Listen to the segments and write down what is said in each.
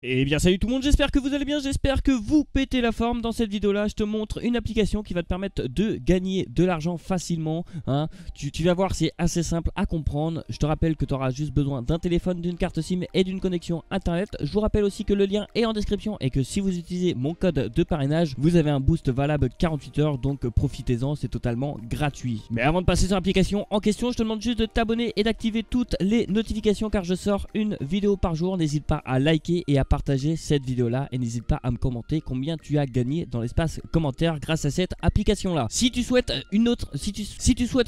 Eh bien salut tout le monde, j'espère que vous allez bien, j'espère que vous pétez la forme. Dans cette vidéo là je te montre une application qui va te permettre de gagner de l'argent facilement hein. Tu vas voir, c'est assez simple à comprendre. Je te rappelle que tu auras juste besoin d'un téléphone, d'une carte SIM et d'une connexion internet. Je vous rappelle aussi que le lien est en description et que si vous utilisez mon code de parrainage, vous avez un boost valable 48 heures, donc profitez-en, c'est totalement gratuit. Mais avant de passer sur l'application en question, je te demande juste de t'abonner et d'activer toutes les notifications car je sors une vidéo par jour. N'hésite pas à liker et à partager cette vidéo là et n'hésite pas à me commenter combien tu as gagné dans l'espace commentaire grâce à cette application là. Si tu souhaites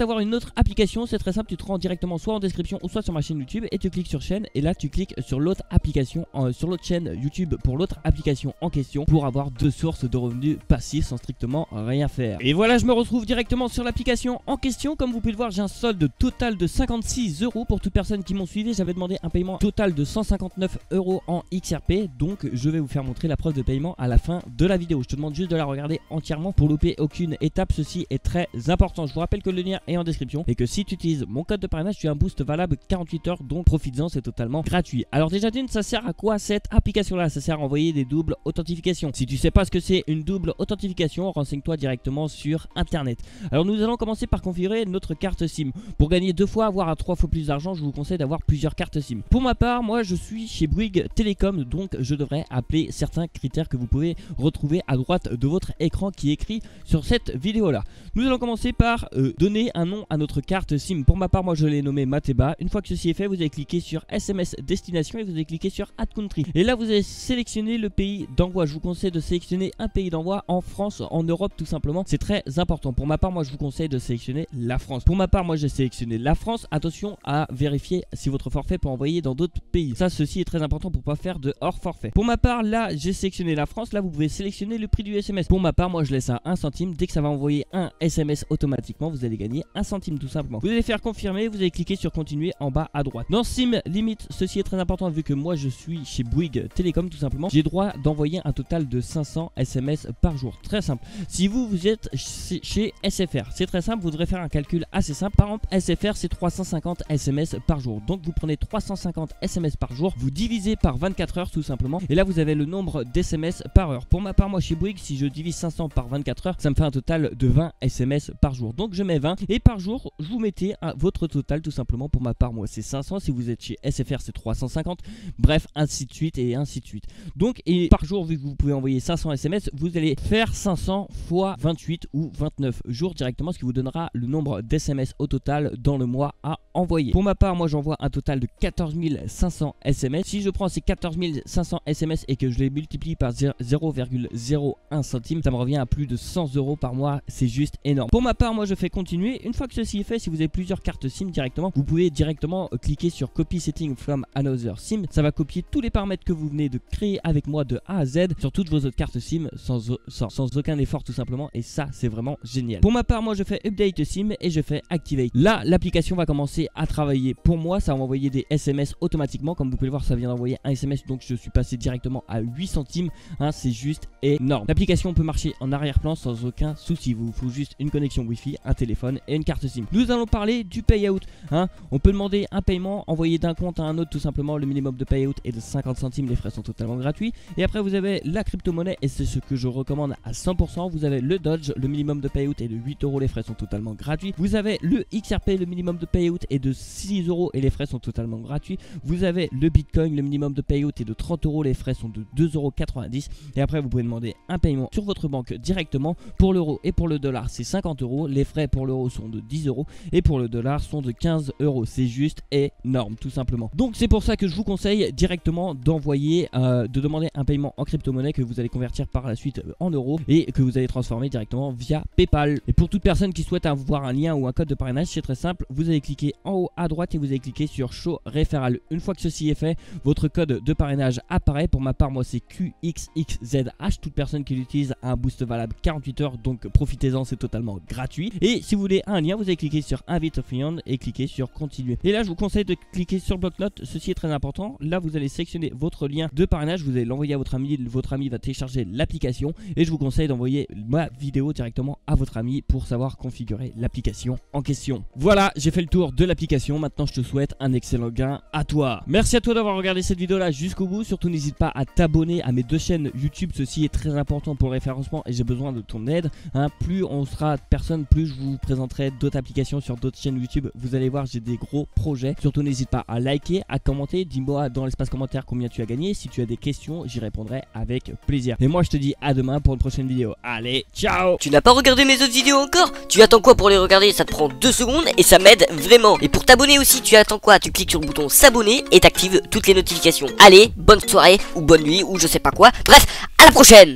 avoir une autre application, c'est très simple, tu te rends directement soit en description ou soit sur ma chaîne YouTube et tu cliques sur chaîne et là tu cliques sur l'autre application, sur l'autre chaîne YouTube pour l'autre application en question pour avoir deux sources de revenus passifs sans strictement rien faire. Et voilà, je me retrouve directement sur l'application en question. Comme vous pouvez le voir, j'ai un solde total de 56 € pour toute personne qui m'ont suivi. J'avais demandé un paiement total de 159 € en XRP. Donc je vais vous faire montrer la preuve de paiement à la fin de la vidéo. Je te demande juste de la regarder entièrement pour louper aucune étape. Ceci est très important. Je vous rappelle que le lien est en description et que si tu utilises mon code de parrainage, tu as un boost valable 48 heures. Donc profites-en, c'est totalement gratuit. Alors déjà d'une, ça sert à quoi cette application là? Ça sert à envoyer des doubles authentifications. Si tu sais pas ce que c'est une double authentification, renseigne-toi directement sur internet. Alors nous allons commencer par configurer notre carte SIM. Pour gagner 2 fois, voire à 3 fois plus d'argent, je vous conseille d'avoir plusieurs cartes SIM. Pour ma part, moi je suis chez Bouygues Télécom, donc je devrais appeler certains critères que vous pouvez retrouver à droite de votre écran qui est écrit sur cette vidéo là. Nous allons commencer par donner un nom à notre carte SIM. Pour ma part, moi je l'ai nommé Mateba. Une fois que ceci est fait, vous allez cliquer sur SMS destination et vous allez cliquer sur Add Country. Et là vous allez sélectionner le pays d'envoi. Je vous conseille de sélectionner un pays d'envoi en France, en Europe tout simplement. C'est très important. Pour ma part, moi je vous conseille de sélectionner la France. Pour ma part, moi j'ai sélectionné la France. Attention à vérifier si votre forfait peut envoyer dans d'autres pays. Ça, ceci est très important pour pas faire de hors forfait. Pour ma part, là j'ai sélectionné la France. Là vous pouvez sélectionner le prix du SMS. Pour ma part, moi je laisse à 1 centime. Dès que ça va envoyer un SMS automatiquement, vous allez gagner 1 centime tout simplement. Vous allez faire confirmer, vous allez cliquer sur continuer en bas à droite. Dans SIM Limit, ceci est très important vu que moi je suis chez Bouygues Télécom tout simplement. J'ai droit d'envoyer un total de 500 SMS par jour. Très simple. Si vous êtes chez SFR, c'est très simple, vous devrez faire un calcul assez simple. Par exemple, SFR c'est 350 SMS par jour. Donc vous prenez 350 SMS par jour, vous divisez par 24 heures tout simplement. Et là vous avez le nombre d'SMS par heure. Pour ma part, moi chez Bouygues, si je divise 500 par 24 heures, ça me fait un total de 20 SMS par jour. Donc je mets 20 et par jour, je vous mettez votre total tout simplement. Pour ma part, moi c'est 500. Si vous êtes chez SFR, c'est 350. Bref, ainsi de suite et ainsi de suite. Donc, et par jour, vu que vous pouvez envoyer 500 SMS, vous allez faire 500 fois 28 ou 29 jours directement, ce qui vous donnera le nombre d'SMS au total dans le mois à envoyer. Pour ma part, moi j'envoie un total de 14 500 SMS. Si je prends ces 14 500 SMS et que je les multiplie par 0,01 centime, ça me revient à plus de 100 € par mois. C'est juste énorme. Pour ma part, moi je fais continuer. Une fois que ceci est fait, si vous avez plusieurs cartes SIM directement, vous pouvez directement cliquer sur Copy Setting from Another SIM. Ça va copier tous les paramètres que vous venez de créer avec moi de A à Z sur toutes vos autres cartes SIM sans aucun effort tout simplement. Et ça, c'est vraiment génial. Pour ma part, moi je fais Update SIM et je fais Activate. Là, l'application va commencer à travailler pour moi. Ça va m'envoyer des SMS automatiquement. Comme vous pouvez le voir, ça vient d'envoyer un SMS. Donc je suis passé directement à 8 centimes. Hein, c'est juste énorme. L'application peut marcher en arrière-plan sans aucun souci. Il vous faut juste une connexion Wi-Fi, un téléphone et une carte SIM. Nous allons parler du payout. Hein. On peut demander un paiement, envoyer d'un compte à un autre tout simplement. Le minimum de payout est de 50 centimes. Les frais sont totalement gratuits. Et après vous avez la crypto-monnaie et c'est ce que je recommande à 100%. Vous avez le Dodge, le minimum de payout est de 8 €. Les frais sont totalement gratuits. Vous avez le XRP, le minimum de payout est de 6 € et les frais sont totalement gratuits. Vous avez le Bitcoin, le minimum de payout est de 30 €. Les frais sont de 2,90 €. Et après vous pouvez demander un paiement sur votre banque directement. Pour l'euro et pour le dollar c'est 50 €. Les frais pour l'euro sont de 10 € et pour le dollar sont de 15 €. C'est juste énorme tout simplement. Donc c'est pour ça que je vous conseille directement d'envoyer, de demander un paiement en crypto-monnaie que vous allez convertir par la suite en euros et que vous allez transformer directement via PayPal. Et pour toute personne qui souhaite avoir un lien ou un code de parrainage, c'est très simple. Vous allez cliquer en haut à droite et vous allez cliquer sur Show Referral. Une fois que ceci est fait, votre code de parrainage apparaît. Pour ma part, moi c'est QXXZH. Toute personne qui l'utilise a un boost valable 48 heures. Donc profitez-en, c'est totalement gratuit. Et si vous voulez un lien, vous allez cliquer sur Invite a Friend et cliquer sur Continuer. Et là, je vous conseille de cliquer sur bloc-notes. Ceci est très important. Là, vous allez sélectionner votre lien de parrainage. Vous allez l'envoyer à votre ami. Votre ami va télécharger l'application. Et je vous conseille d'envoyer ma vidéo directement à votre ami pour savoir configurer l'application en question. Voilà, j'ai fait le tour de l'application. Maintenant, je te souhaite un excellent gain à toi. Merci à toi d'avoir regardé cette vidéo là jusqu'au bout. vidéo. Surtout n'hésite pas à t'abonner à mes 2 chaînes YouTube, ceci est très important pour le référencement et j'ai besoin de ton aide. Plus on sera de personnes, plus je vous présenterai d'autres applications sur d'autres chaînes YouTube. Vous allez voir, j'ai des gros projets. Surtout n'hésite pas à liker, à commenter, dis-moi dans l'espace commentaire combien tu as gagné. Si tu as des questions, j'y répondrai avec plaisir. Et moi je te dis à demain pour une prochaine vidéo. Allez, ciao! Tu n'as pas regardé mes autres vidéos encore? Tu attends quoi pour les regarder? Ça te prend 2 secondes et ça m'aide vraiment. Et pour t'abonner aussi, tu attends quoi? Tu cliques sur le bouton s'abonner et t'actives toutes les notifications. Allez, bonne soirée ou bonne nuit ou je sais pas quoi. Bref, à la prochaine!